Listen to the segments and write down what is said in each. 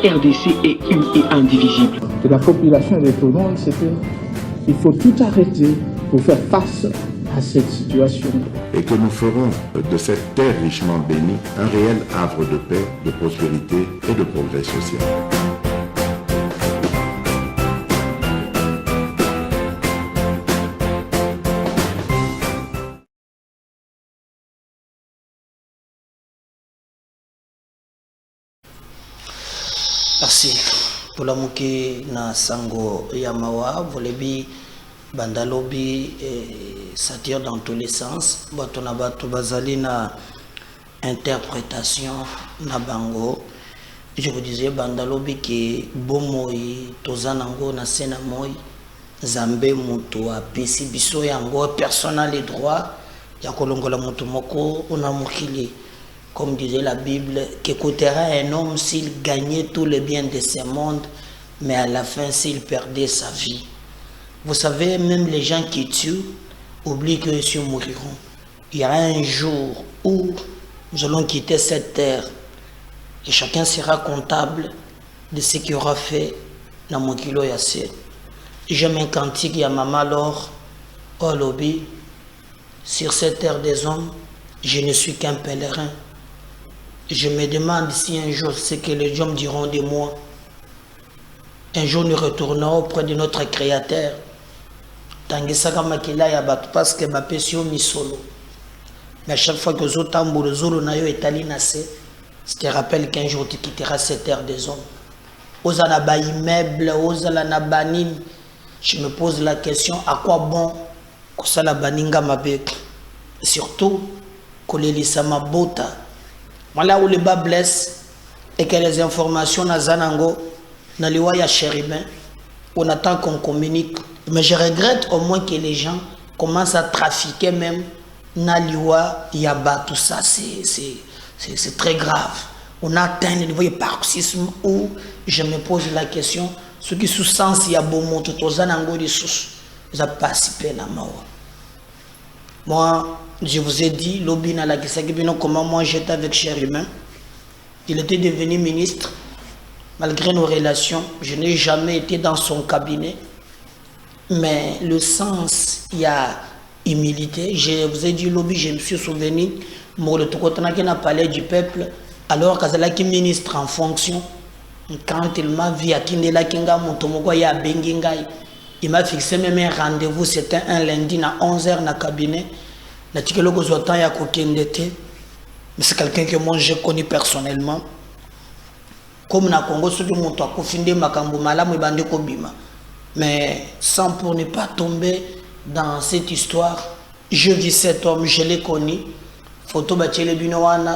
RDC est une et indivisible. De la population et de tout le monde, c'est qu'il faut tout arrêter pour faire face à cette situation. Et que nous ferons de cette terre richement bénie un réel havre de paix, de prospérité et de progrès social. Merci. Pour la mouké na sango yamawa, volebi bandalobi ça tire dans tous les sens. Batona batu bazali na interprétation na bango. Je vous disais bandalobi ki bomoi tozanango na sena moi zambe mutu a pesi biso yango personnel les droits ya kolongola mutu moko ona mukili. Comme disait la Bible, qu'écoutera un homme s'il gagnait tout le bien de ce monde, mais à la fin s'il perdait sa vie. Vous savez, même les gens qui tuent oublient qu'eux aussi mourront. Il y aura un jour où nous allons quitter cette terre et chacun sera comptable de ce qu'il aura fait dans mon kilo yassé. J'aime un cantique, ya maman alors, oh lobby, sur cette terre des hommes, je ne suis qu'un pèlerin. Je me demande si un jour ce que les hommes diront de moi. Un jour nous retournons auprès de notre Créateur. Tangisaka makila ya batu parce que bapesio misolo. Mais à chaque fois que zotambo zolo na yo etali na se, je te rappelle qu'un jour tu quitteras cette terre des hommes. Ozala ba immeuble, ozala na banine. Je me pose la question, à quoi bon kosala baninga mabe? Surtout kolelisa mabota. Là où le bas blesse et que les informations na zanango na liwa ya chérubin, on attend qu'on communique. Mais je regrette au moins que les gens commencent à trafiquer même na liwa yaba, tout ça c'est très grave. On atteint le niveau de paroxysme où je me pose la question, ceux qui sous sens ya bomo tout zanango de sous, vous avez participé na mawa. Moi, je vous ai dit, Lobina la comment moi j'étais avec Chérubin. Il était devenu ministre. Malgré nos relations, je n'ai jamais été dans son cabinet. Mais le sens, il y a humilité. Je vous ai dit, Lobby, je me suis souvenu, qui n'a parlé du peuple, alors qu'il ministre en fonction. Quand il m'a vu à Kindela Kinga, il m'a fixé même un rendez-vous, c'était un lundi à 11h dans le cabinet. Mais c'est quelqu'un que moi j'ai connu personnellement. Comme na Congo, mais sans pour ne pas tomber dans cette histoire, je vis cet homme, je l'ai connu.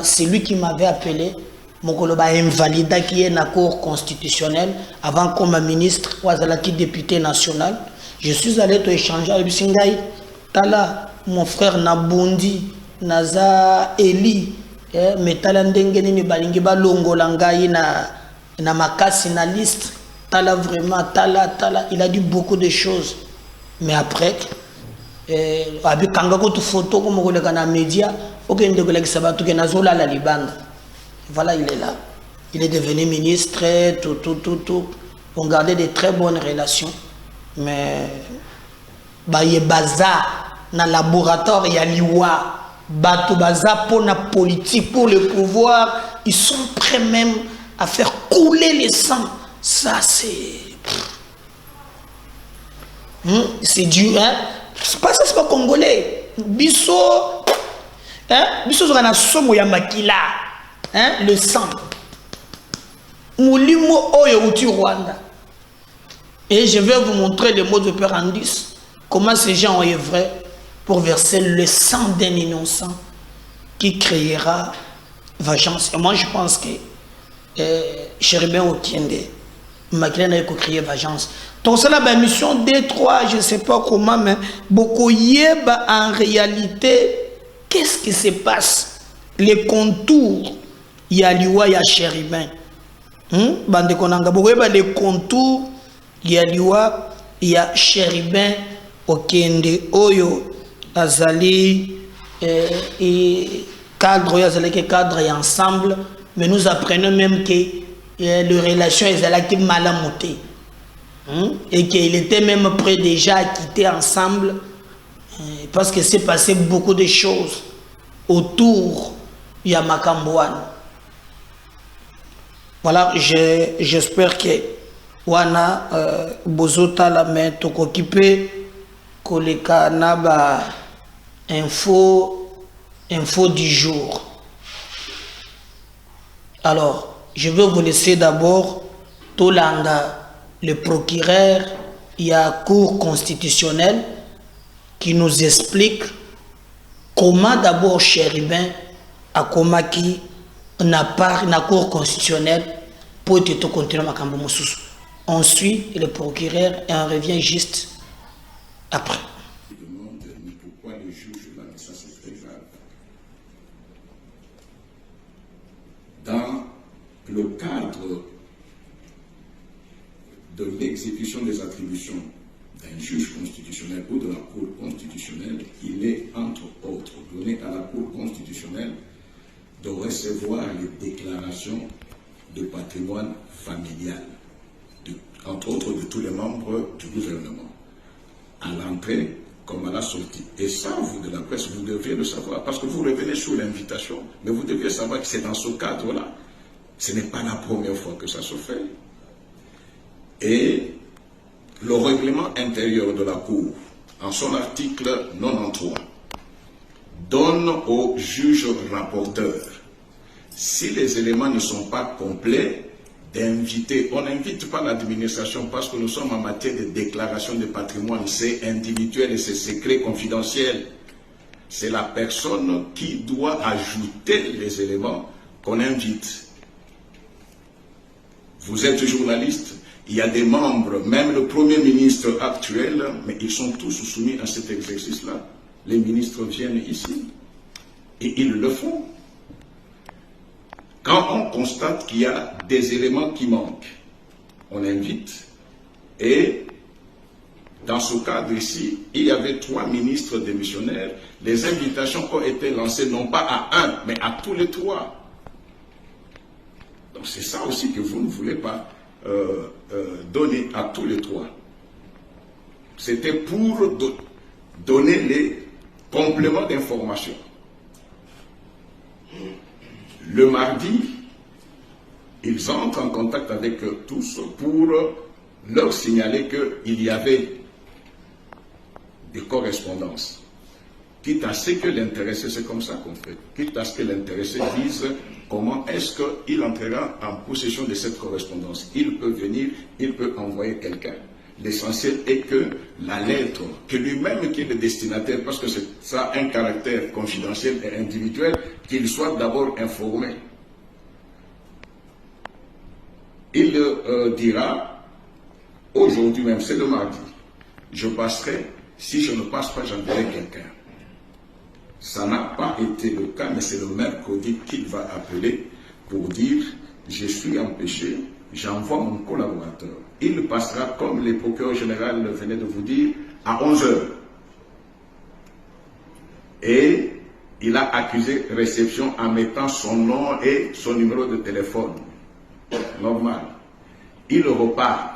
C'est lui qui m'avait appelé. Mokoloba invalida qui est dans la cour constitutionnelle avant comme ministre ou député national. Je suis allé te échanger avec Singaï. Tala, mon frère Nabundi, Naza Eli, mais Tala Ndengeni ni balingi ba longo langai na makasi na liste. Tala vraiment, Tala, il a dit beaucoup de choses. Mais après, avec Kangako tu photo comme on le média, aucun de collègues sabatu que Nazola la libanda. Voilà, il est là. Il est devenu ministre, tout. On gardait de très bonnes relations. Mais, il y a bazar dans le laboratoire, il y a l'IWA. Bato bazar pour la politique, pour le pouvoir. Ils sont prêts même à faire couler le sang. Ça, c'est. C'est dur, hein? C'est pas ça, c'est pas congolais. Bisso. Hein? Bisso, c'est un somo ya makila. Hein? Le sang. Moulimo oyo uti Rwanda. Et je vais vous montrer le mot opérandis. Comment ces gens ont œuvré pour verser le sang d'un innocent qui créera vengeance. Et moi je pense que Chérubin Otiende, Makila n'a pas créé vengeance. Donc c'est la mission D3, je ne sais pas comment, mais beaucoup yeba en réalité, qu'est-ce qui se passe? Les contours. Il y a l'Iwa, il y a Chérubin. Bande konanga, les contours, il y a l'Iwa, il y a Chérubin, Okende, Oyo, Azali, et cadre, Azali, cadre et ensemble. Mais nous apprenons même que les relations étaient mal montées. Et qu'il était même prêt déjà à quitter ensemble parce que s'est passé beaucoup de choses autour de Makambouane. Voilà, j'espère que wana bozota la main tokokipe koleka na ba info du jour. Alors, je vais vous laisser d'abord Tolanga, le procureur, il y a cour constitutionnelle qui nous explique comment d'abord Chérubin a comment qui n'a pas la cour constitutionnelle pour te continuer à Makambo Moussous. On suit le procureur et on revient juste après. Je demande pourquoi le juge là, ça c'est très grave. Dans le cadre de l'exécution des attributions d'un juge constitutionnel ou de la Cour constitutionnelle, il est entre autres donné à la Cour constitutionnelle de recevoir les déclarations de patrimoine familial, entre autres de tous les membres du gouvernement, à l'entrée comme à la sortie. Et ça, vous de la presse, vous deviez le savoir, parce que vous revenez sous l'invitation, mais vous deviez savoir que c'est dans ce cadre-là. Ce n'est pas la première fois que ça se fait. Et le règlement intérieur de la Cour, en son article 93, donne au juge rapporteur, si les éléments ne sont pas complets, d'inviter. On n'invite pas l'administration parce que nous sommes en matière de déclaration de patrimoine, c'est individuel et c'est secret confidentiel. C'est la personne qui doit ajouter les éléments qu'on invite. Vous êtes journaliste, il y a des membres, même le Premier ministre actuel, mais ils sont tous soumis à cet exercice-là. Les ministres viennent ici et ils le font. Quand on constate qu'il y a des éléments qui manquent, on invite. Et dans ce cadre ici, il y avait 3 ministres démissionnaires. Les invitations ont été lancées non pas à un, mais à tous les 3. Donc c'est ça aussi que vous ne voulez pas donner à tous les 3. C'était pour donner les compléments d'information. Le mardi, ils entrent en contact avec tous pour leur signaler qu'il y avait des correspondances. Quitte à ce que l'intéressé, c'est comme ça qu'on fait, quitte à ce que l'intéressé dise comment est-ce qu'il entrera en possession de cette correspondance. Il peut venir, il peut envoyer quelqu'un. L'essentiel est que la lettre, que lui-même qui est le destinataire, parce que ça a un caractère confidentiel et individuel, qu'il soit d'abord informé. Il dira, aujourd'hui même, c'est le mardi, je passerai, si je ne passe pas, j'enverrai quelqu'un. Ça n'a pas été le cas, mais c'est le mercredi qu'il va appeler pour dire, je suis empêché, j'envoie mon collaborateur. Il passera, comme le procureur général venait de vous dire, à 11 h. Et il a accusé réception en mettant son nom et son numéro de téléphone. Normal. Il repart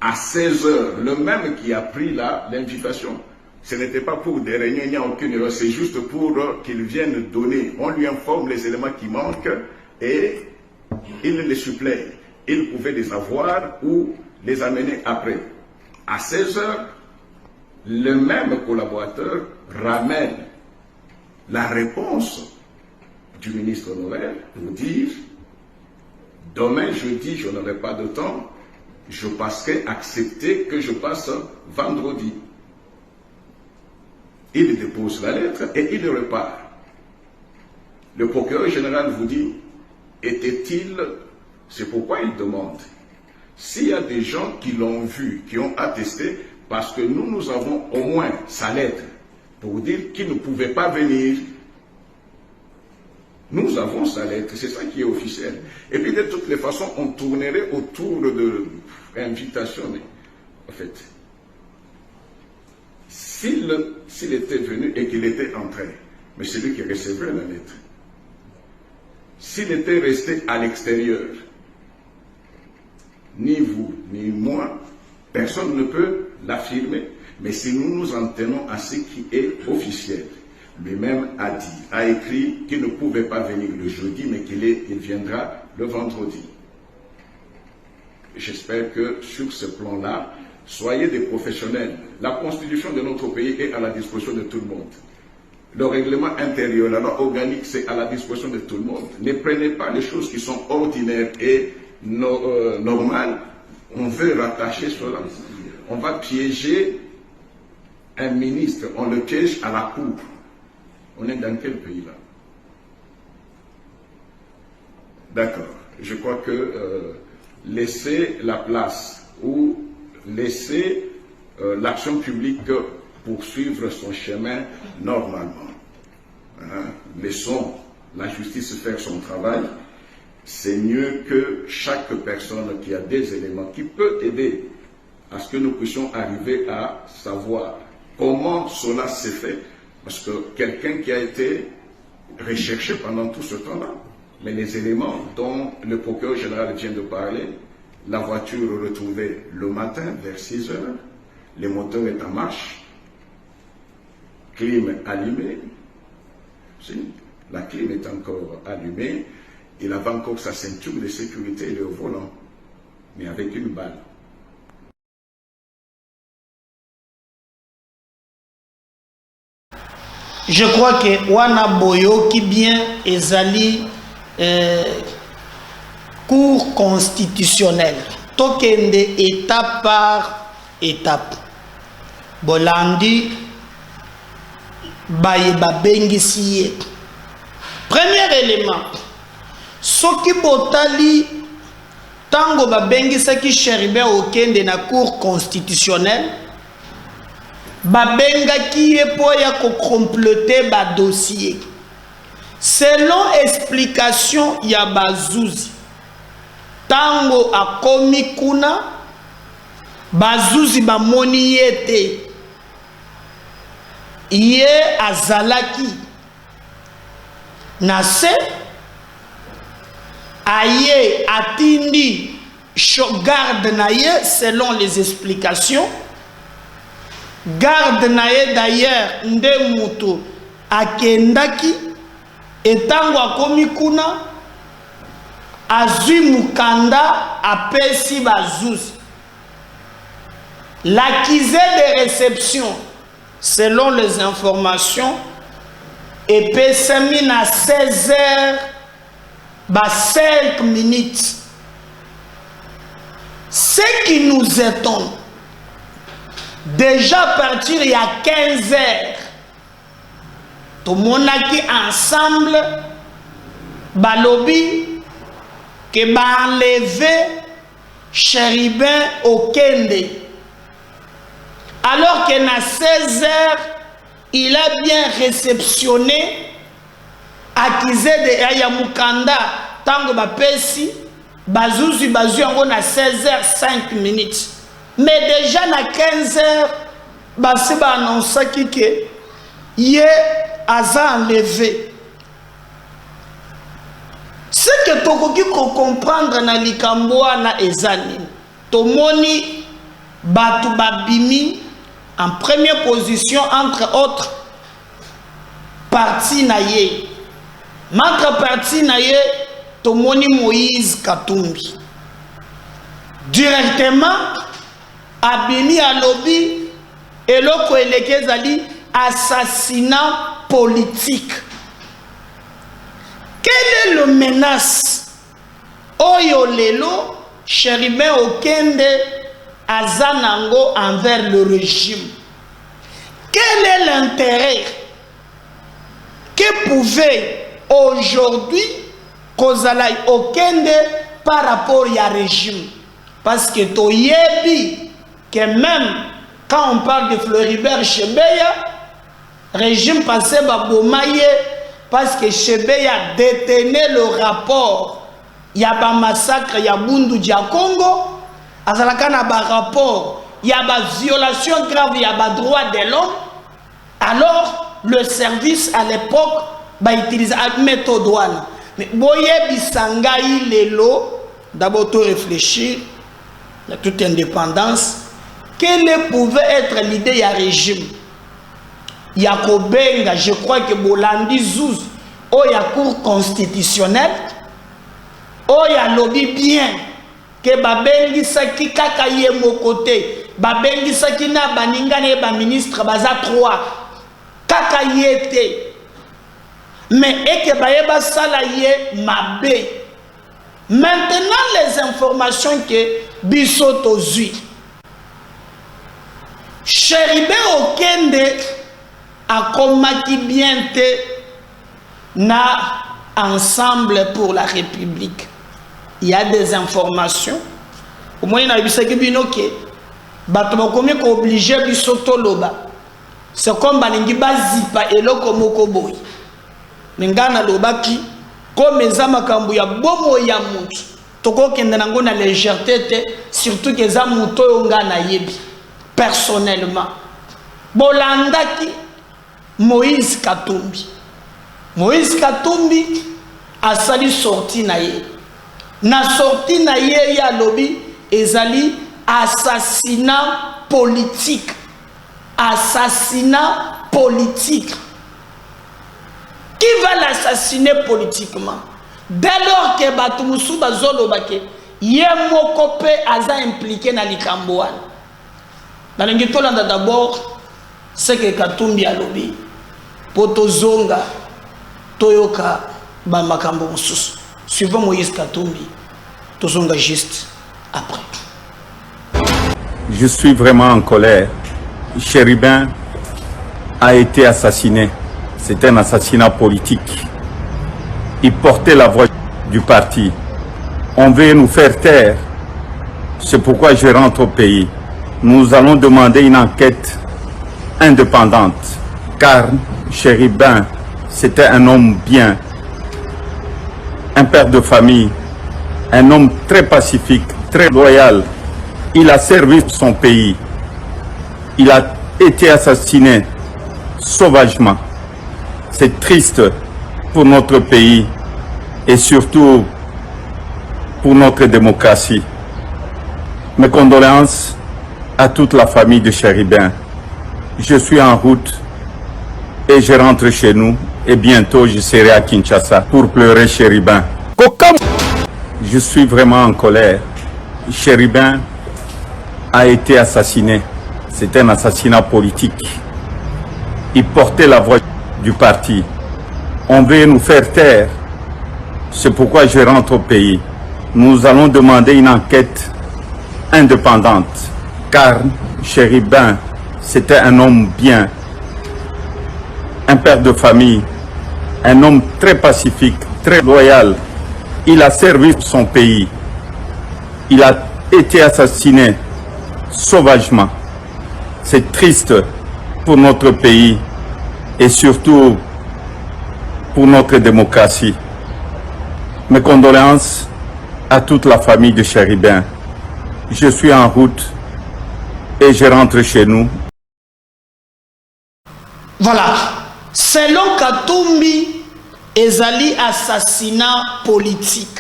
à 16 h, le même qui a pris l'invitation. Ce n'était pas pour des réunions, il n'y a aucune erreur, c'est juste pour qu'il vienne donner. On lui informe les éléments qui manquent et il les supplée. Il pouvait les avoir ou les amener après. À 16 h, le même collaborateur ramène la réponse du ministre honoraire pour dire demain jeudi, je n'aurai pas de temps, je passerai, accepter que je passe vendredi. Il dépose la lettre et il repart. Le procureur général vous dit, était-il, c'est pourquoi il demande, s'il y a des gens qui l'ont vu, qui ont attesté, parce que nous avons au moins sa lettre pour dire qu'il ne pouvait pas venir. Nous avons sa lettre, c'est ça qui est officiel. Et puis de toutes les façons, on tournerait autour de l'invitation. En fait, s'il était venu et qu'il était entré, mais c'est lui qui recevait la lettre. S'il était resté à l'extérieur, ni vous, ni moi, personne ne peut l'affirmer. Mais si nous nous en tenons à ce qui est officiel, lui-même a écrit qu'il ne pouvait pas venir le jeudi, mais qu'il viendra le vendredi. J'espère que sur ce plan-là, soyez des professionnels. La constitution de notre pays est à la disposition de tout le monde. Le règlement intérieur, la loi organique, c'est à la disposition de tout le monde. Ne prenez pas les choses qui sont ordinaires et normales. On veut rattacher cela. On va piéger un ministre, on le piège à la cour. On est dans quel pays là? D'accord. Je crois que laisser la place ou laisser l'action publique poursuivre son chemin normalement. Hein? Laissons la justice faire son travail. C'est mieux que chaque personne qui a des éléments qui peut aider à ce que nous puissions arriver à savoir comment cela s'est fait. Parce que quelqu'un qui a été recherché pendant tout ce temps-là, mais les éléments dont le procureur général vient de parler, la voiture retrouvée le matin vers 6 heures, le moteur est en marche, clim allumé, la clim est encore allumée, il avait encore sa ceinture de sécurité et le volant, mais avec une balle. Je crois que wana boyo qui bien ezali cour constitutionnelle tokende étape par étape bolandi baye babengisi ye. Premier élément, soki botali tango babengisaki Cherubin okende na cour constitutionnelle, babengaki ye po ya ko compléter ba dossier. Selon explication ya Bazuzi, tango akomi kuna, Bazuzi bamoni ye te. Ye azalaki na se aye atindi garde na ye selon les explications. Garde na ye d'ailleurs nde mutu akendaki etango akomi kuna azwi mukanda apesi Bazuzi. L'accusé de réception selon les informations epesami na 16 heures ba 5 minutes. Ce qui nous étonne, déjà à partir il y a 15 heures, tout le monde qui ensemble, balobi, que ba enlevé Cherubin okende. Alors que na 16 heures, il a bien réceptionné, accusé de Ayamukanda, tango ba pesi, Bazuzi yango na 16 heures 5 minutes. Mais déjà na 15 heures, basi ba annonce que ye aza enlevé. Ce que tokoki ko comprendre na likamboa na ezani, tomoni batu babimi en première position entre autres parti na ye. Entre parti na ye, tomoni Moïse Katumbi. Directement abimi alobi eloko elekezali assassinat politique. Quelle est le menace oyo lelo Cherubin okende azanango envers le régime? Quel est l'intérêt que pouvait aujourd'hui Kozalai okende par rapport au régime? Parce que toyebi que même quand on parle de Floribert Chebeya, régime passé babomaye parce que Chebeya détenait le rapport. Il y a un massacre, il y a Bundu dia Congo, azalaka na ba rapport, il y a ba violation grave, il y a ba droit de l'homme. Alors le service à l'époque va utiliser la méthode douane. Mais boye bisangai lelo, d'abord tout réfléchir. de toute indépendance, quel pouvait être l'idée du régime? Yakobenga, je crois que Bolandi Zouz, au ya cour constitutionnelle, au ya lobby bien, que Babengi Saki kaka yé mon côté, Babengi Saki na baninga ne ba ministre baza 3, kaka yété. Mais et que Bayeba Sala yé mabe. Maintenant, les informations que Bissoto Zui, Chéribé Okende a combattu bien na ensemble pour la République. Il y a des informations. Au moins, il y a des binoke. Batoma komi ko obligé Bissoto loba. C'est comme balingi bazipa eloko moko boy. Ngana lobaki comme eza makambo ya bomo ya mutu. Toko kende nango na légèreté surtout que za muto yo ngana yebi personnellement. Bolandaki Moïse Katumbi. Moïse Katumbi a sali sorti na ye. Na sorti na ye ya lobby ezali assassinat politique. Assassinat politique. Qui va l'assassiner politiquement? Dès lors que Batumusu Bazolo Bake, Yemokope aza impliqué dans l'Ikamboan. Dans l'Ingitolanda d'abord, c'est que Katumbi a lobby. Poto Zonga, Toyoka, Bamakambo Moussous. Suivant Moïse Katumbi, Tozonga juste après. Je suis vraiment en colère. Chéribin a été assassiné. C'est un assassinat politique. Il portait la voix du parti. On veut nous faire taire. C'est pourquoi je rentre au pays. Nous allons demander une enquête indépendante. Car Chéribin, c'était un homme bien, un père de famille, un homme très pacifique, très loyal. Il a servi son pays. Il a été assassiné sauvagement. C'est triste pour notre pays et surtout pour notre démocratie. Mes condoléances à toute la famille de Chéribin. Je suis en route et je rentre chez nous et bientôt je serai à Kinshasa pour pleurer Chéribin. Je suis vraiment en colère. Chéribin a été assassiné. C'est un assassinat politique. Il portait la voix du parti. On veut nous faire taire. C'est pourquoi je rentre au pays. Nous allons demander une enquête indépendante. Car Chéribin, c'était un homme bien, un père de famille, un homme très pacifique, très loyal. Il a servi son pays. Il a été assassiné sauvagement. C'est triste pour notre pays et surtout pour notre démocratie. Mes condoléances à toute la famille de Chéribin. Je suis en route et je rentre chez nous. Voilà. Selon Katumbi, ezali assassinat politique.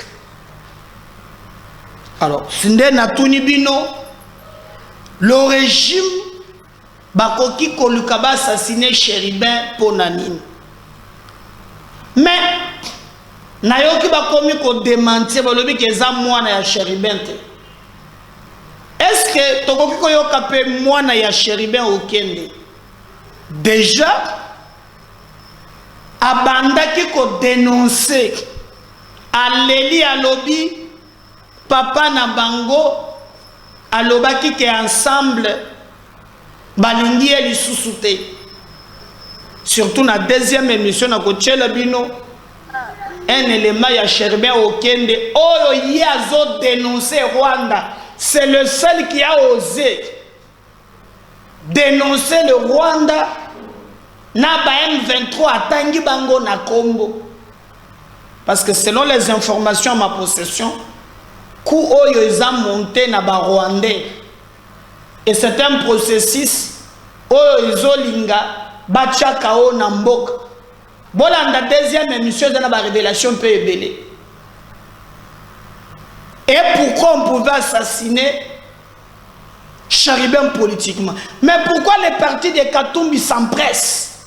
Alors, Sinde Natuni Bino, le régime Bakoki Kolukaba assassiné Chéribin pour Nanine. Mais, Nayoki Bakomi ko démentir, Balobi Keza Mwana ya Chéribin. Est-ce que Tokoki Koyoka pe Mwana ya Chéribin au Kende? Déjà, Abandaki ko dénoncer Aleli Alobi, Papa Nabango, Alobaki ke ensemble, Balingi et Lissousouté. Surtout dans la deuxième émission, na Kochela Bino, un élément ya Chéribin au Kende, Oyo Yazo dénoncer Rwanda. C'est le seul qui a osé dénoncer le Rwanda. Na M23 a Tangi Bango na Kombo. Parce que selon les informations à ma possession, Kou Oyo ils ont monté na ba Rwandais. Et c'est un processus Oyo Izolinga Bachakao Nambok. Voilà la deuxième émission de la révélation PEBL. Et pourquoi on pouvait assassiner Cherubin politiquement. Mais pourquoi les partis de Katumbi s'empressent?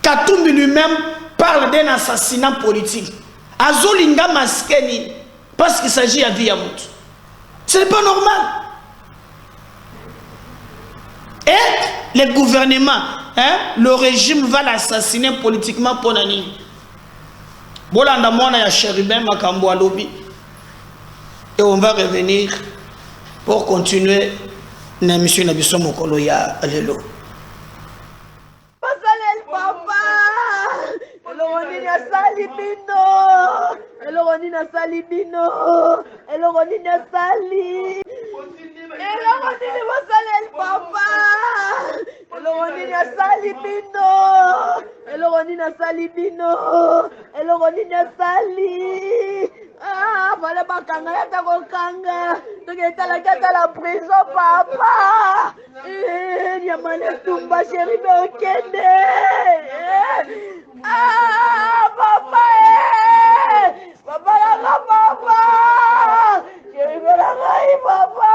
Katumbi lui-même parle d'un assassinat politique. Azolinga Maskeni, parce qu'il s'agit à Viamout. Ce n'est pas normal. Et le gouvernement, le régime va l'assassiner politiquement pour Nani. Bolanda mona ya Cherubin Makambo à lobby. Et on va revenir pour continuer l'émission Nabiso Mokolo ya Lelo. Basalel papa, eloroni na salibino, eloroni na salibino, eloroni na sali. Eloroni na basalel papa, eloroni na salibino, eloroni na salibino, eloroni na sali. Ah, voilà bakanga ya takokanga. Toketa la prison papa. Nyamane tumba Cherubin okende. Ah, papa. Papa la papa. Cherubin la ngai papa.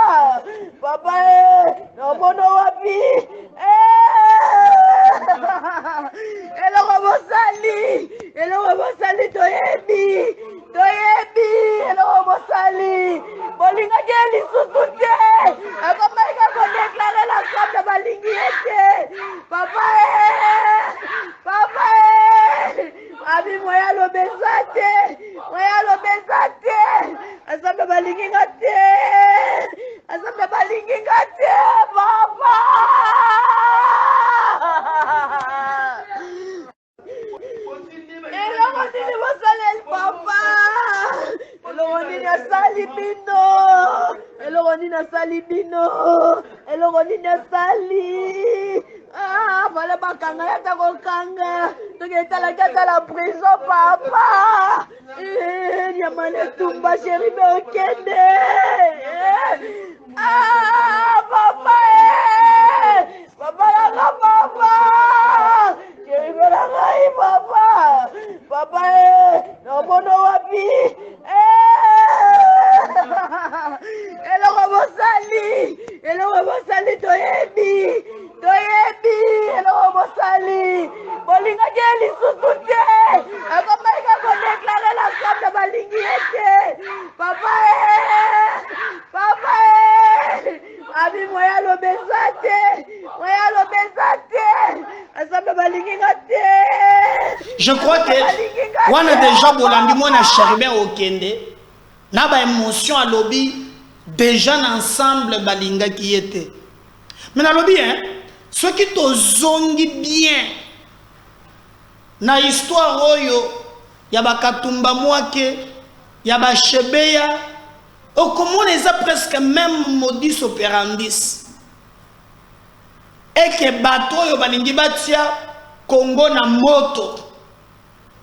Papa no mono wapi. Eloko bosali toyebi. Toyebi, hello Mosali. Bolinga geli susute. Akomaika ko déclarer la femme de Balingiete. Papa Papa Abi moya lo besate. Moya lo besate. Asamba Balingingate. Asamba Balingingate. Papa. Eloroni basalel papa. Eloroni na salibino. Eloroni na salibino. Eloroni na sali. Ah, voilà bakanga ya takokanga. Toketa la prison papa. Nyamane tumba Cherubin okende. Ah, papa. Papa la papa. Cherubin la ngai papa. Papa no mono wapi. Eloko bosali toyebi. Toyebi, eloko bosali. Bolinga geli susute. Akomaika ko déclarer la femme de Balingiete. Papa Papa Abi moya lo besate. Moya lo besate. Asamba Balingingate. Je crois que on a déjà bolandi mona Cherubin okende. Na ba émotion à lobby déjà ensemble balinga qui était. Mais na lobby ceux qui te zongi bien na histoire oyo ya bakatumba mwake ya ba shebeya o comment les a presque même modus operandis et que bato yo balingi batia Congo na moto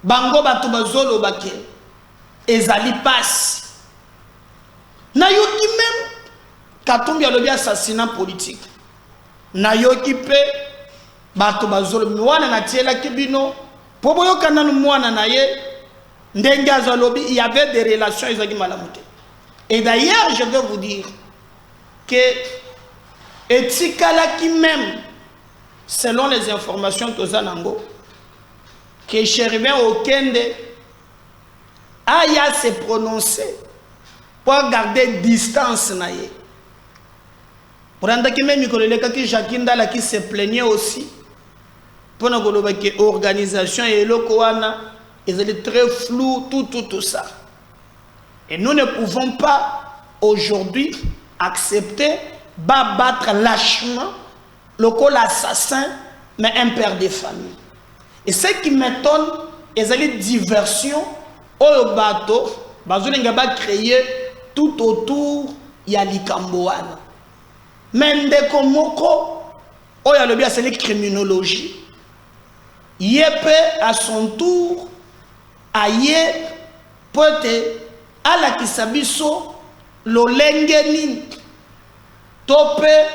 bango bato bazolo bake ezali passe na yoki même Katumbi alobi assassinat politique na yoki pe bato bazolo mwana na tiela kibino po boyoka nanu mwana na ye ndenge azalobi il y avait des relations ezaki malamute. Et d'ailleurs je vais vous dire que etikala qui même selon les informations tozanango que Cherubin okende aya se prononcer pour garder distance na ye. Pour andaki même mikoleleka ki Jakindala qui se plaignait aussi pour na koloba que organisation et eloko wana ezali très flou tout ça. Et nous ne pouvons pas aujourd'hui accepter battre lâchement le col assassin mais un père de famille. Et ce qui m'étonne, c'est les diversions au bateau, bazolinga ba créer tout autour ya likamboana. Mais ndeko moko o ya lobia c'est les criminologie. Yepe à son tour aye pote ala kisabiso lolengeni tope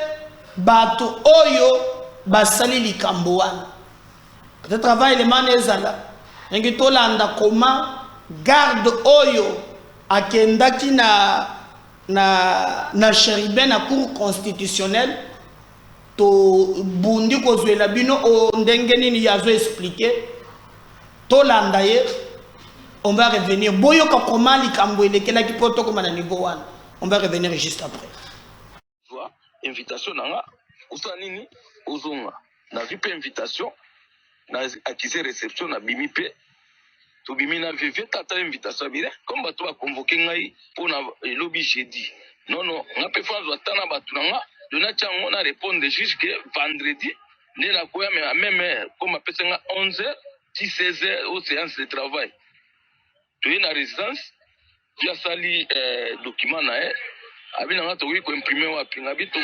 bato oyo basali likamboana. Peut-être avant élément ezala ngi tolanda koma garde oyo akendaki na Chéribin na cour constitutionnelle to bundi ko zwela bino o ndenge nini yazo expliquer to landaye on va revenir boyo ka comment likambo elekela ki poto comme na niveau 1 on va revenir juste après invitation nanga usanini ozonga na vipe invitation na accusé réception na bimi pe to bimi na vv tata invitation bile comme bato ba convoquer ngai pour na lobby jeudi non nga pe fanzo atana bato nanga dona chango na répondre juge que vendredi ne na koya même comme apesa nga 11h 16h au séance de travail tu es na résidence via sali document na abina nga to wi ko imprimer wa pinga bi to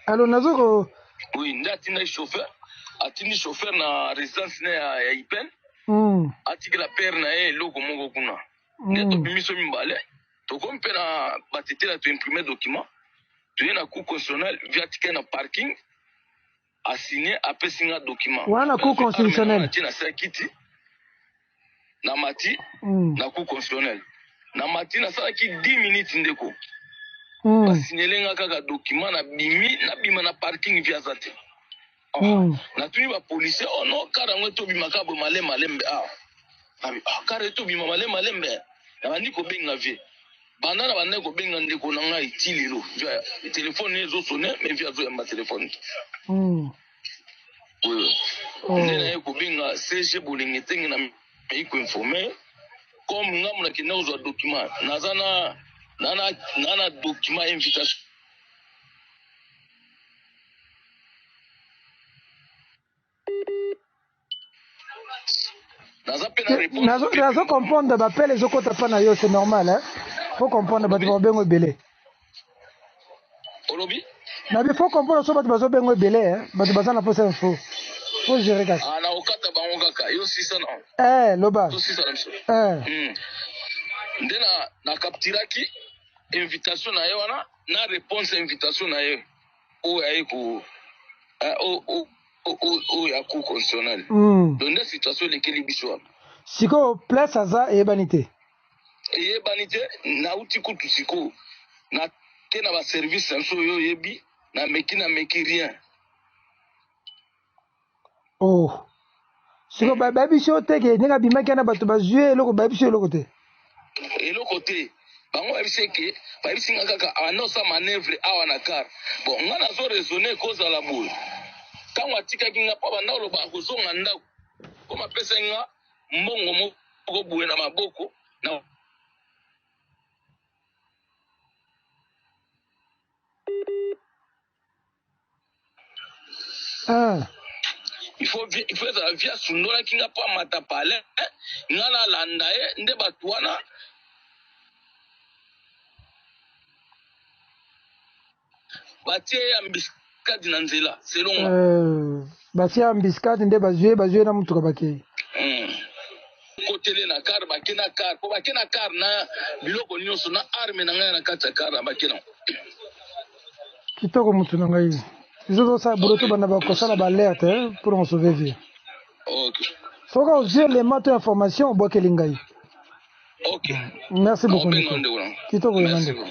Allô Nazoko. Oui, ndatina chauffeur. Atini chauffeur na résidence na ya Ipen. Atiki la père na logo moko kuna. Neto bimiso mimbale. To kompe na batete la to imprimer document. Tu es na cour constitutionnelle via ticket na parking. A signé a pesinga document. Wana cour constitutionnelle. Na sakiti. Na mati na cour constitutionnelle. Na mati na saki 10 minutes ndeko. Basignelenga kaka document na bima na parking via zate. Na tuni ba policier ono kara ngweto bima ka bo malembe kara to bima malembe na bandi ko benga vie banda na banda ko benga ndeko na ngai tililo via téléphone ezo sonner mais via zo ya téléphone ndena ko benga CG bolingete na ko informer comme ngamu na kina uzo document nazana nana document invitation nazo comprendre bappel ezokota pa na yo c'est normal hein faut comprendre bato babengo ebele olobi nabi faut comprendre so bato bazobengo ebele hein bato baza na posa info faut gérer kasi na okata bango kaka yo sisa na loba to sisa na mso ndena na kaptiraki invitation na ye wana na réponse invitation na ye o aye ko o ya cour constitutionnelle donc la situation lekeli biso siko place aza eyebani te na uti kutu siko na te na ba service nso yo yebi na meki rien siko babiso te ke ndenge bimaki na bato bazue eloko babiso eloko te bango babiseke babisinga kaka anosa manœuvre awa na car bon nga nazo raisonner kozala boye ntango atikaki nga mpo banda oloba akozonga ndako po mapesa nga mbongo moko boye na maboko na il faut ezala via sundolaki nga mpo amata pale nga nalanda ye nde bato wana batie ya mbiskadi na nzela selon batie ya mbiskadi nde bazue na mutuka bakei kotele na kar bake na kar po bake na kar na biloko nyonso na arme na ngai na kati ya kar bake na kitoko mutu na ngai ezozosala buloto bana bakosala baalerte pour en sauver vie soki ozwi élément to information obwakeli ngai merci beaucoup kitoko yena ndeko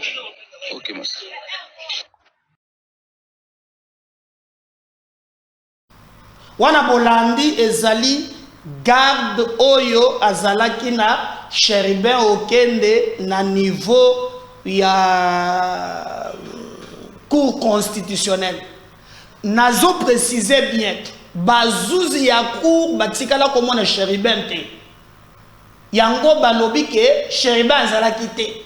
wana bolandi ezali garde oyo azalaki na Chéribin okende na niveau ya cour constitutionnelle nazo préciser bien bazuzi ya cour batikala komona Chéribin te yango balobi ke Chéribin azalaki te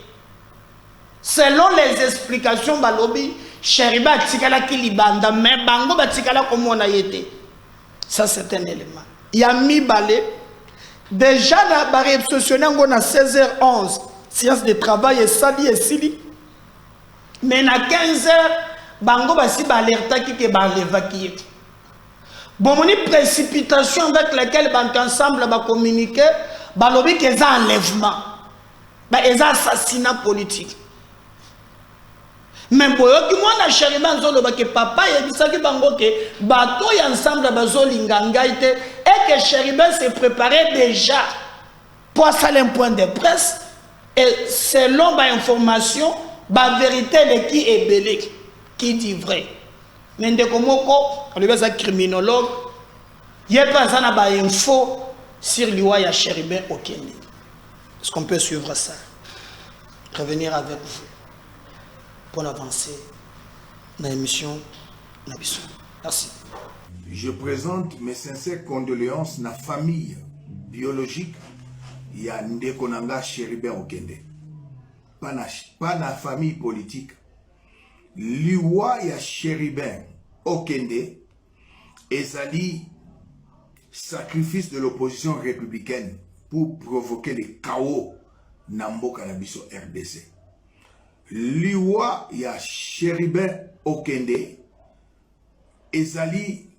selon les explications balobi Chéribin atikala ki libanda mais bango batikala komona yete. Ça, c'est un élément. Il y a Mibale. Déjà, la barrière sociale, on a 16h11. Séance de travail et sali et sili. Mais à 15h, bango basi balerta qui est l'évacuer. Bon, mon précipitation avec laquelle bant ensemble va communiquer, balobi qu'ils ont enlèvement. Ils ont assassinat politique. Mais boyoki mwana Chéribin nzoloba ke papa yebisaki bango ke bato ya ensemble bazolinga ngai te et que Chéribin se préparait déjà pour faire un point de presse et selon ma information la vérité de qui est belé qui dit vrai mais ndeko moko on est un criminologue il y a pas ça na ba info sur l'Iwa ya Chéribin Okende. Est-ce qu'on peut suivre ça? Revenir avec vous pour avancer dans l'émission Nabiso. Merci. Je présente mes sincères condoléances à la famille biologique ya Ndeko Nanga Chéribin Okende. Pas la famille politique. L'Iwa ya Chéribin Okende ezali sacrifice de l'opposition républicaine pour provoquer le chaos na mboka na biso RDC. Liwa ya Chéribin Okende ezali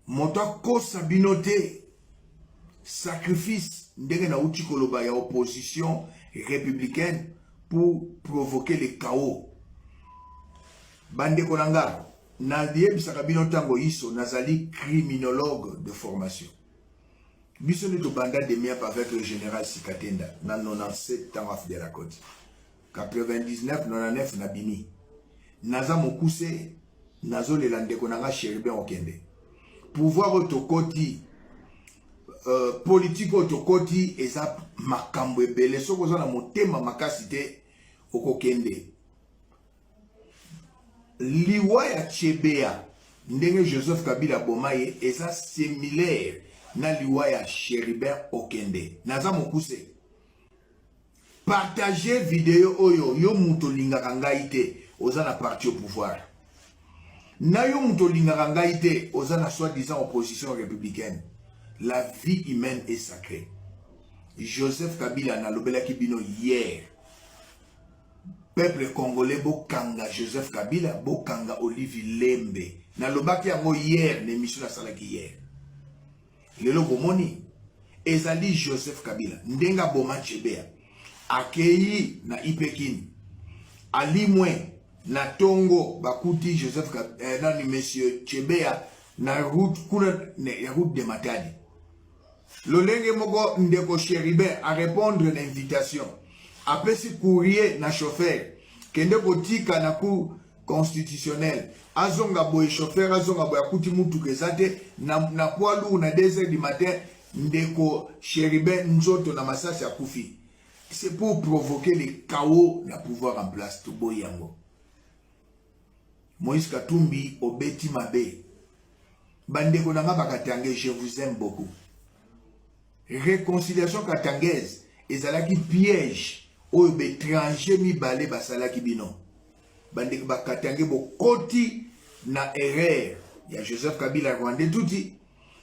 motako sabinote sacrifice ndenge na uti koloba ya opposition républicaine pour provoquer le chaos. Bande konanga na diebisaka bino tango iso nazali criminologue de formation. Biso ne banda de miap avec le général Sikatenda na 97 ans de la côte. 99 99 na bini. Naza mokuse nazo le Ndeko Nanga Chéribin Okende. Pouvoir otokoti politique otokoti eza makambo ebele soko za na motema makasi te okokende. Liwa ya Chebea ndenge Joseph Kabila Bomaye eza similaire na liwa ya Chéribin Okende. Naza mokuse partager vidéo oyo yo muto lingaka ngai te oza na parti au pouvoir. Na yo muto lingaka ngai te oza na soi-disant opposition républicaine. La vie humaine est sacrée. Joseph Kabila na lobelaki bino hier. Peuple congolais bokanga Joseph Kabila bokanga Olivier Lembe. Na lobaki yango hier l'émission la salaki hier. Lelo bomoni ezali Joseph Kabila ndenga boma Chebea akei na Ipekin alimwe na Tongo bakuti Joseph Kabila ni monsieur Chebea na route kuna ya route de Matadi. Lolenge moko Ndeko Chéribin a répondre à l'invitation. Après ce courrier na chauffeur kende kotika na cour constitutionnel azonga boy chauffeur azonga boy akuti mutu kezate na poilu na 2h du matin Ndeko Chéribin nzoto na masasi akufi. C'est pour provoquer le chaos na pouvoir en place to boyango. Moïse Katumbi obeti mabe. Bandeko nanga bakatange je vous aime beaucoup. Réconciliation katangaise ezalaki piège oyo bétranger mibale basalaki bino. Bandeko bakatange bokoti na erreur ya Joseph Kabila Rwandais touti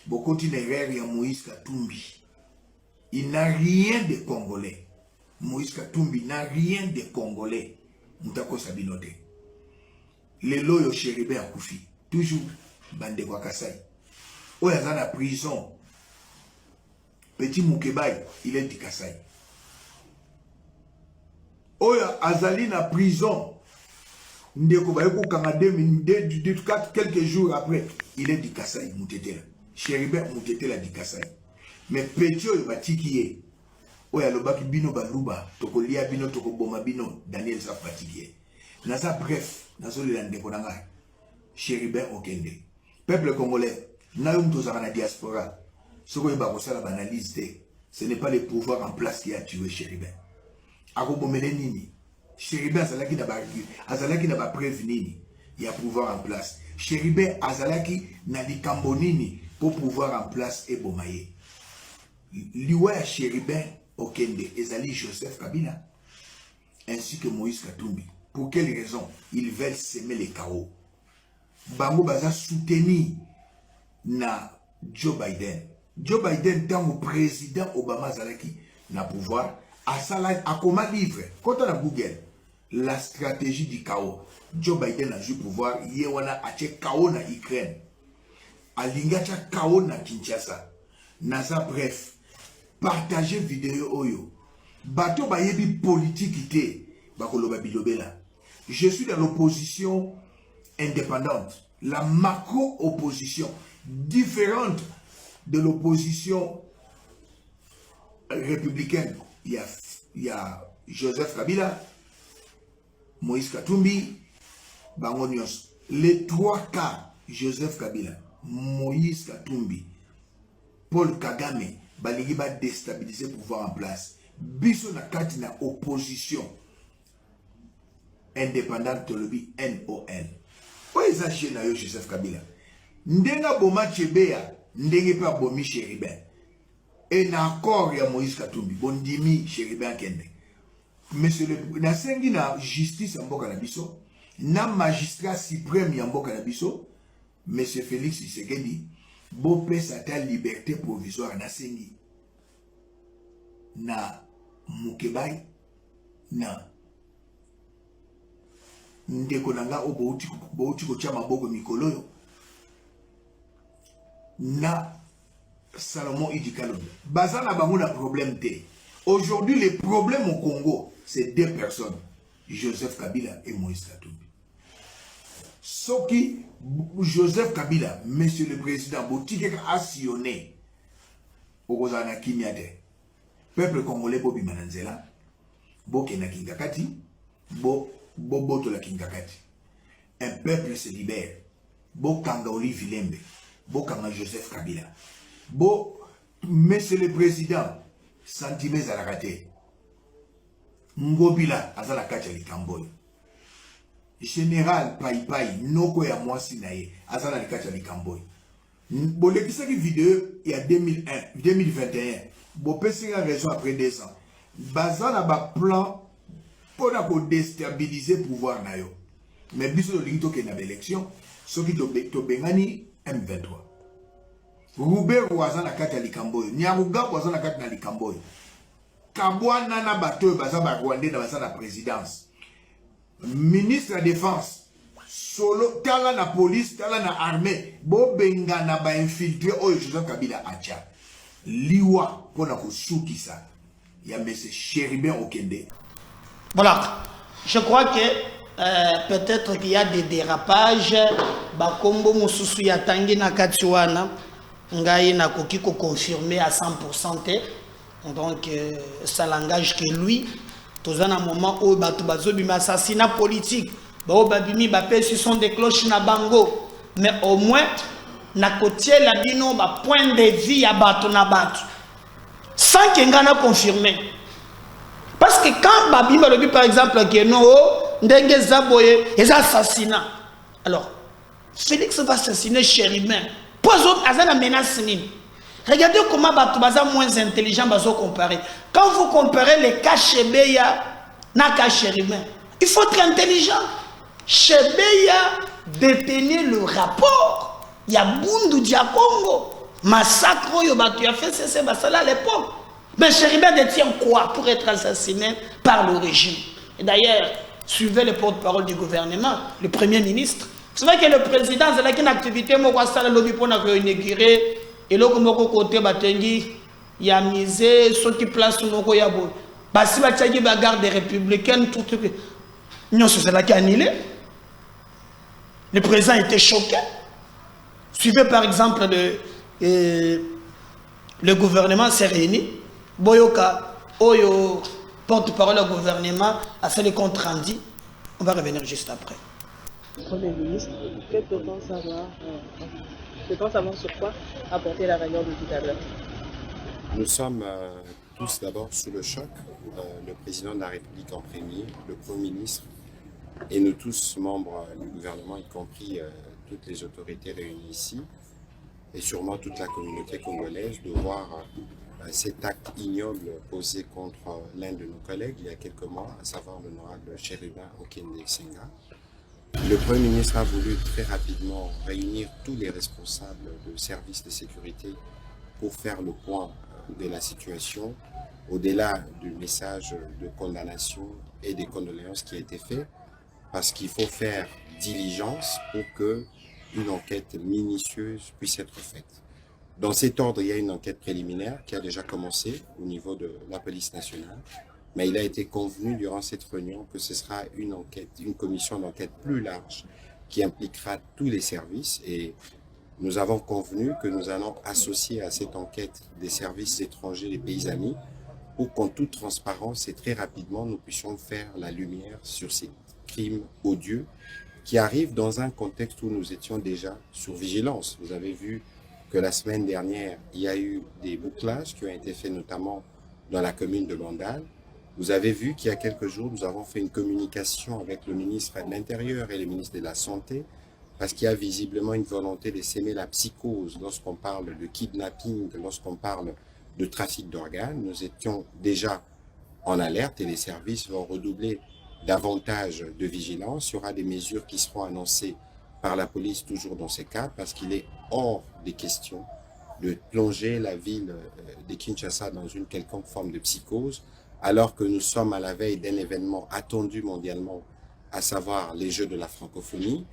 bokoti na erreur ya Moïse Katumbi. Il n'a rien de congolais. Moïse Katumbi n'a rien de congolais. Mutako sabinote. Lelo yo Chéribin akufi. Toujours bandeko Kasai. Oyo aza na prison. Petit Moukebaï, il est du Kasai. Oya azali na prison. Ndeko bayeko kanga 2004 quelques jours après, il est du Kasai Moutetela. Chéribin Moutetela du Kasai. Mais petit oyo batikiye. Oya lobaki bino baluba, toko lia bino toko boma bino Daniel Safatikiye. Nasa bref, nazo le Ndeko Nanga Chéribin Okende. Peuple congolais, na yo mto na diaspora. Ce qu'on va faire l'analyse, ce n'est pas le pouvoir en place qui a tué Chéribin. Arobomelenini, Chéribin azalaki na ba prévenir, il y a pouvoir en place. Chéribin azalaki na likambonini pour pouvoir en place et bomaye. Liwa ya Chéribin Okende ezali Joseph Kabila ainsi que Moïse Katumbi. Pour quelle raison? Ils veulent semer le chaos. Bango baza soutenu na Joe Biden. Joe Biden, tant que président Obama Zalaki na pouvoir, a comment livre, quand on a Google, la stratégie du chaos. Joe Biden a joué pouvoir, yewana a tché chaos na Ukraine. A lingacha chaos na Kinshasa. Nasa bref, partager vidéo oyo. Bato ba yebi politique ité, bakoloba bilobela. Je suis dans l'opposition indépendante, la macro-opposition, différente de l'opposition républicaine. Il y a Joseph Kabila, Moïse Katumbi, Bango Nyos. Les trois cas, Joseph Kabila, Moïse Katumbi, Paul Kagame, balingi va déstabiliser le pouvoir en place. Biso na kati na opposition indépendante lobby NON. Oyo eza chien na yo Joseph Kabila. Ndenga boma Chebea, ndenge pa bomi Chéribin. Et na accord ya Moïse Katumbi, bondimi Chéribin kende. Monsieur le na sengi na justice ya mboka na biso, na magistrat suprême ya mboka na biso, Monsieur Félix Tshisekedi, bo pesa ta liberté provisoire na sengi. Na Mukebai, na ndeko nanga o bouti ko tia maboko mikolo na Salomon Idikalonda. Bazana bango na problème te. Aujourd'hui, le problème au Congo, c'est deux personnes, Joseph Kabila et Moïse Katumbi. Soki Joseph Kabila, monsieur le président, botique a sillonné au Gozana Kimiade. Peuple congolais bobi mananzela, bo kena kingakati, bo boto la kingakati. Un peuple se libère. Bo kanga Oli Vilembe, bo kanga Joseph Kabila. Bo monsieur le président, Santimé Zalakate. Ngobila azala kacha likamboy. Général Pai noko ya mwasi naye azala likacha likamboy. Bolekisa ki vidéo il y a 2021. Bo pesi nga raison après 2 ans. Bazana ba plan pour déstabiliser le pouvoir na yo. Mais biso do lingito ke na élection, soki to bengani M23. Roubert wazana kati likamboy. Nyaruga wazana kati na likamboy. Kabwana na bateau bazaba Rwandais na bazana présidence. Ministre de la Défense solo tala na police tala na armée bo benga na ba infiltré oyo Joseph Kabila acha liwa pona ko sukisa ya monsieur Chéribin Okende. Voilà, je crois que peut-être qu'il y a des dérapages bakombo mususu ya tangi na katiwana ngai na koki ko confirmer à 100% te. Donc ça l'engage que lui tous un moment où bato bazobima assassinat politique ba babimi ba pesi sont des cloches na bango, mais au moins na kotie la bino ba point de vue ya bato na bato sans que ngana confirmer. Parce que quand babima lobi par exemple que non ndenge zaboye les assassinats, alors Félix va assassiner Chéribin poison azana menace nini. Regardez comment Batubaza moins intelligent bazo comparer. Quand vous comparez les cas Chebeya na cas Chéribin, il faut être intelligent. Chebeya détenait le rapport. Il y a Bundu Dia Congo. Massacre yo batu a fait c'est à l'époque. Mais Chéribin détient quoi pour être assassiné par le régime? Et d'ailleurs, suivez le porte-parole du gouvernement, le premier ministre. C'est vrai que le président, c'est là qu'une activité, moi, ça le lobby pour inaugurer. Et là, comme côté batengi, il y a misé ceux qui placent nos yabo. Basi batagi bagarre des républicains, tout. Non, c'est là qui a annulé. Le président était choqué. Suivez par exemple le gouvernement s'est réuni. Boyoka, Oyo, porte-parole du gouvernement, a fait le compte rendu. On va revenir juste après. Premier ministre, que peut-on savoir? Peut-on savoir sur quoi apporter la réunion de tout à l'heure? Nous sommes tous d'abord sous le choc. Le président de la République en premier, le Premier ministre et nous tous membres du gouvernement, y compris toutes les autorités réunies ici et sûrement toute la communauté congolaise, de voir cet acte ignoble posé contre l'un de nos collègues il y a quelques mois, à savoir l'honorable Chéribin Okende Senga. Le Premier ministre a voulu très rapidement réunir tous les responsables de services de sécurité pour faire le point de la situation, au-delà du message de condamnation et des condoléances qui a été fait, parce qu'il faut faire diligence pour qu'une enquête minutieuse puisse être faite. Dans cet ordre, il y a une enquête préliminaire qui a déjà commencé au niveau de la police nationale. Mais il a été convenu durant cette réunion que ce sera une enquête, une commission d'enquête plus large qui impliquera tous les services et nous avons convenu que nous allons associer à cette enquête des services étrangers des pays amis pour qu'en toute transparence et très rapidement, nous puissions faire la lumière sur ces crimes odieux qui arrivent dans un contexte où nous étions déjà sur vigilance. Vous avez vu que la semaine dernière, il y a eu des bouclages qui ont été faits notamment dans la commune de Bandal. Vous avez vu qu'il y a quelques jours, nous avons fait une communication avec le ministre de l'Intérieur et le ministre de la Santé parce qu'il y a visiblement une volonté de s'aimer la psychose lorsqu'on parle de kidnapping, lorsqu'on parle de trafic d'organes. Nous étions déjà en alerte et les services vont redoubler davantage de vigilance. Il y aura des mesures qui seront annoncées par la police toujours dans ces cas parce qu'il est hors des questions de plonger la ville de Kinshasa dans une quelconque forme de psychose alors que nous sommes à la veille d'un événement attendu mondialement, à savoir les Jeux de la francophonie.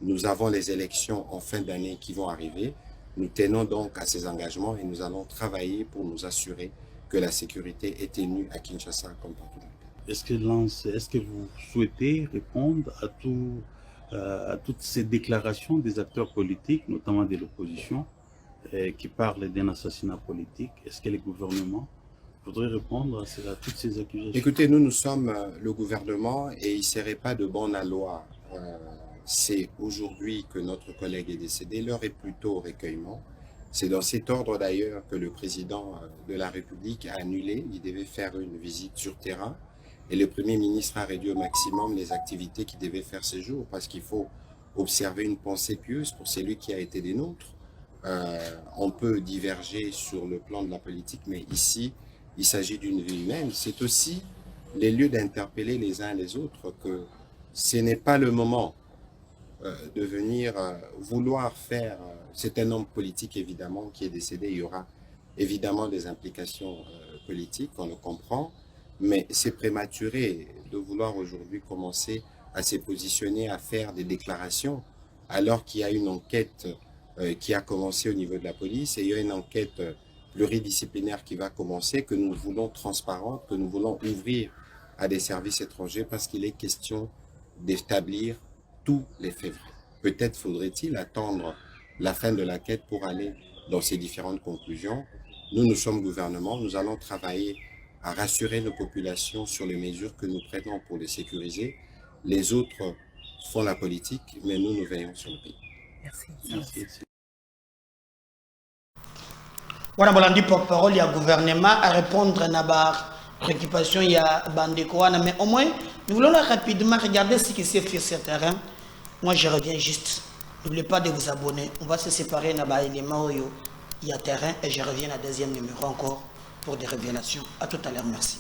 Nous avons les élections en fin d'année qui vont arriver. Nous tenons donc à ces engagements et nous allons travailler pour nous assurer que la sécurité est tenue à Kinshasa comme partout. Est-ce que vous souhaitez répondre à toutes ces déclarations des acteurs politiques, notamment de l'opposition, qui parlent d'un assassinat politique? Est-ce que le gouvernement voudrait répondre à toutes ces accusations? Écoutez, nous sommes le gouvernement et il ne serait pas de bon aloi. C'est aujourd'hui que notre collègue est décédé, l'heure est plutôt au recueillement. C'est dans cet ordre d'ailleurs que le président de la République a annulé, il devait faire une visite sur terrain et le Premier ministre a réduit au maximum les activités qu'il devait faire ce jour parce qu'il faut observer une pensée pieuse pour celui qui a été des nôtres. On peut diverger sur le plan de la politique, mais ici, il s'agit d'une vie humaine. C'est aussi les lieux d'interpeller les uns les autres que ce n'est pas le moment de venir vouloir faire... C'est un homme politique, évidemment, qui est décédé. Il y aura évidemment des implications politiques, on le comprend, mais c'est prématuré de vouloir aujourd'hui commencer à se positionner, à faire des déclarations, alors qu'il y a une enquête qui a commencé au niveau de la police et il y a une enquête pluridisciplinaire qui va commencer, que nous voulons transparente, que nous voulons ouvrir à des services étrangers parce qu'il est question d'établir tous les faits vrais. Peut-être faudrait-il attendre la fin de l'enquête pour aller dans ces différentes conclusions. Nous sommes gouvernement, nous allons travailler à rassurer nos populations sur les mesures que nous prenons pour les sécuriser. Les autres font la politique, mais nous veillons sur le pays. Merci. Voilà, bolandi porte-parole, il y a gouvernement à répondre à la préoccupation, il y a Bandeko, mais au moins, nous voulons rapidement regarder ce qui s'est fait sur ce terrain. Moi, je reviens juste. N'oubliez pas de vous abonner. On va se séparer dans l'élément où il y a terrain et je reviens à deuxième numéro encore pour des révélations. À tout à l'heure, merci.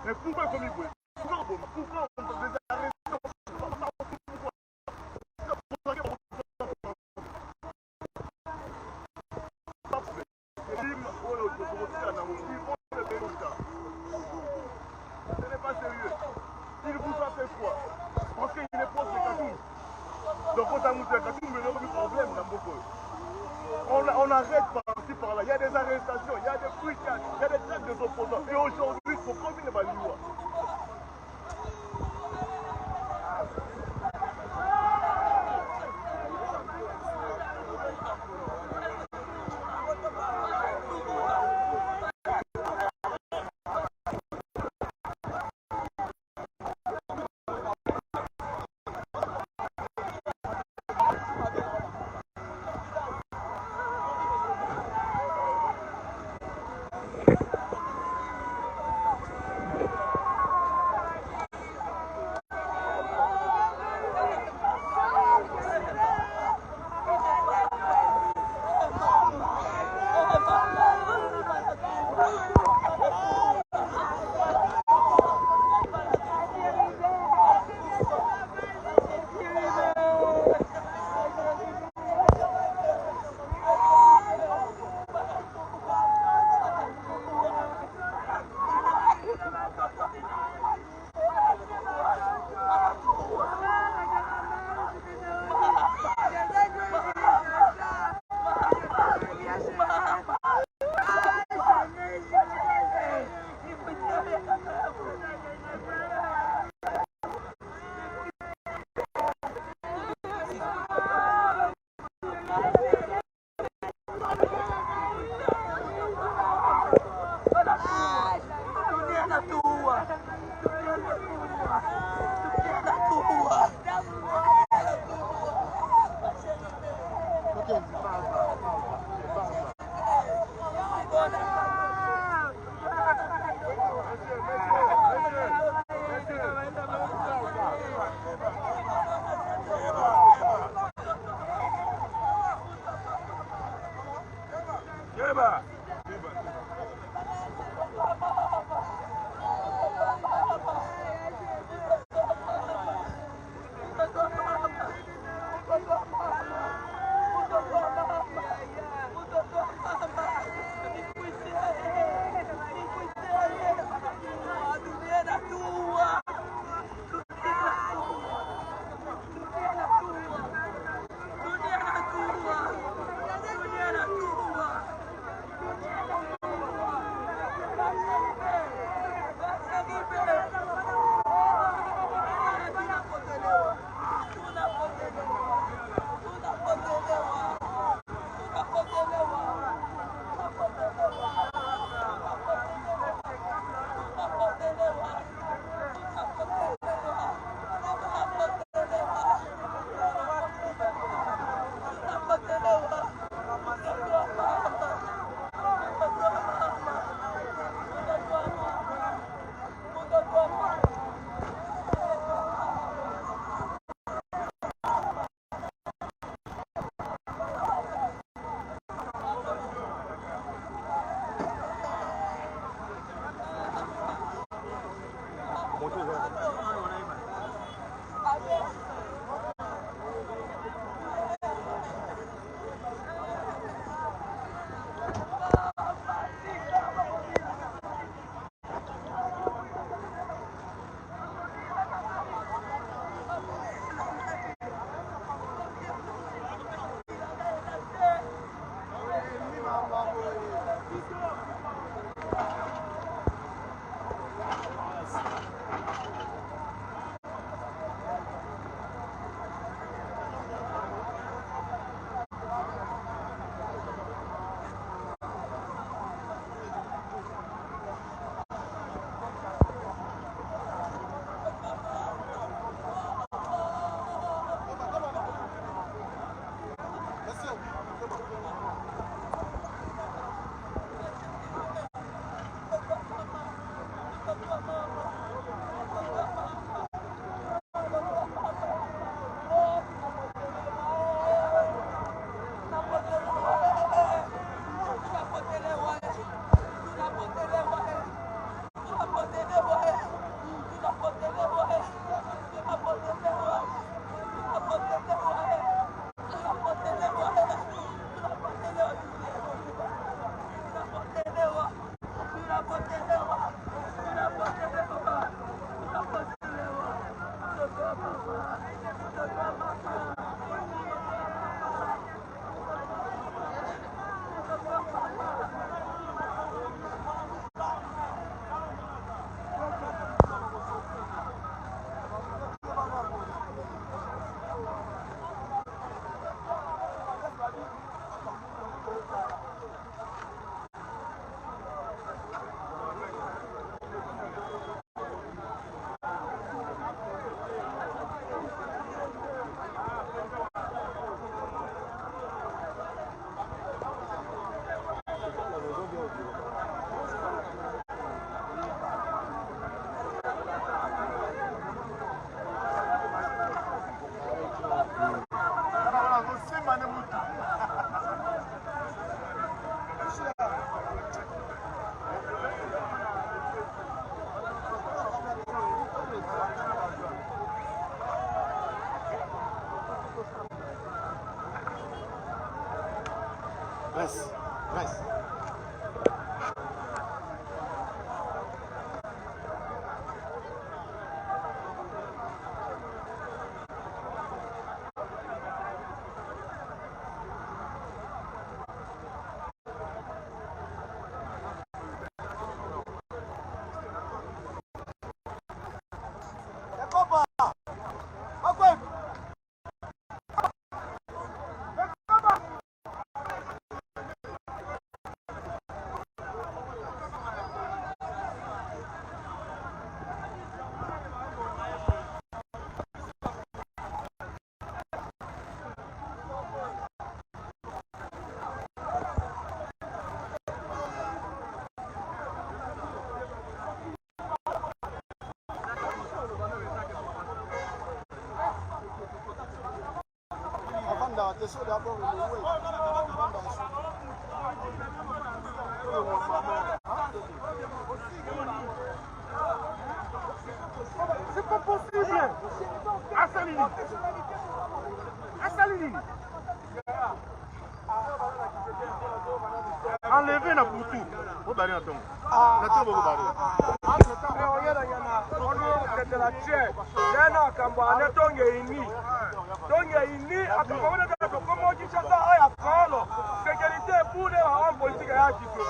Mais pourquoi comme il faut? Pourquoi on peut les arrêter? Ce n'est pas sérieux. Il vous a fait quoi? Parce qu'il est proche de Katoum. Donc quand on a monté à Katoum, il y a un problème dans beaucoup. On arrête par-ci par-là. Il y a des arrestations, il y a des fouillages, il y a des traites des opposants. Et aujourd'hui, il faut combien de baliois? Reste. C'est pas possible. Assalini. Enlever la boutou. Vous barrez à tombe. La tombe vous barrez. Sécurité pour les hommes politiques à Chico.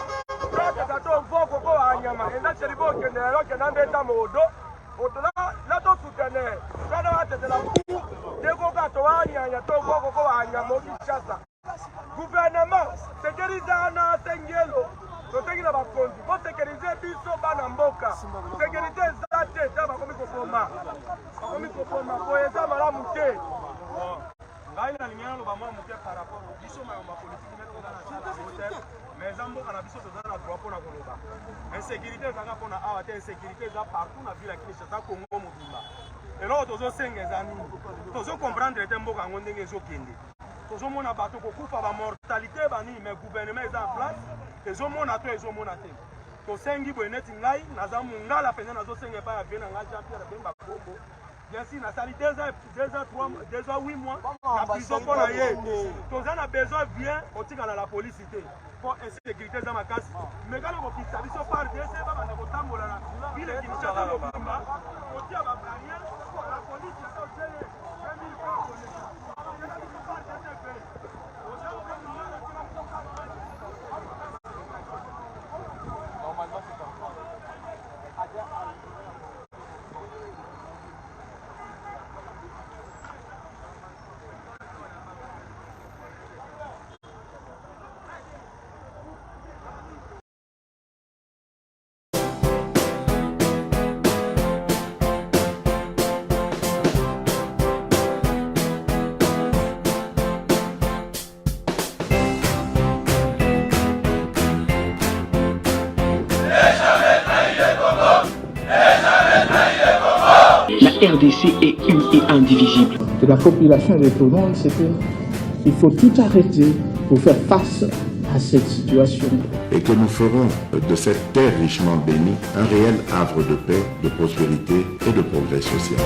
Gouvernement, sécuriser un Sengelo, sécuriser Bakondi, pour sécuriser Bisso Banamboka, sécurité Zate, ça va comme il faut former. Comme il faut former, pour aider à la montée. Là, il y a une par rapport au Bisso, ma politique, mais Zambo, on a Bisso, on a droit pour la Coloba. Insécurité, ça va pour la insécurité, ça partout, on a vu la Kinshasa, Congo, Mobimba. Et là, tous les 5 années, tous comprendre les tempo quand on est les Okende. Tous les monde a battu beaucoup pour la mortalité, mais le gouvernement est en place. Et les monde a tout, les monde a tout. Tous les 5 qui sont là, nous avons la peine de nous faire pas bien en Jean-Pierre Bemba Congo. Bien sûr, nous avons déjà 8 mois. La prison pour la yé. Tous les a besoin bien, on tire dans la police. Pour insécurité dans ma casse. Mais quand on quitte ça, ils sont par deux, c'est pas dans votre temps. Il est qui nous cherche au combat. On tire à la barrière. La police, c'est au gêné. 20 000 francs. Normalement, c'est comme ça. La RDC est une et indivisible. De la population et de tout le monde, c'était il faut tout arrêter pour faire face à cette situation. Et que nous ferons de cette terre richement bénie un réel havre de paix, de prospérité et de progrès social.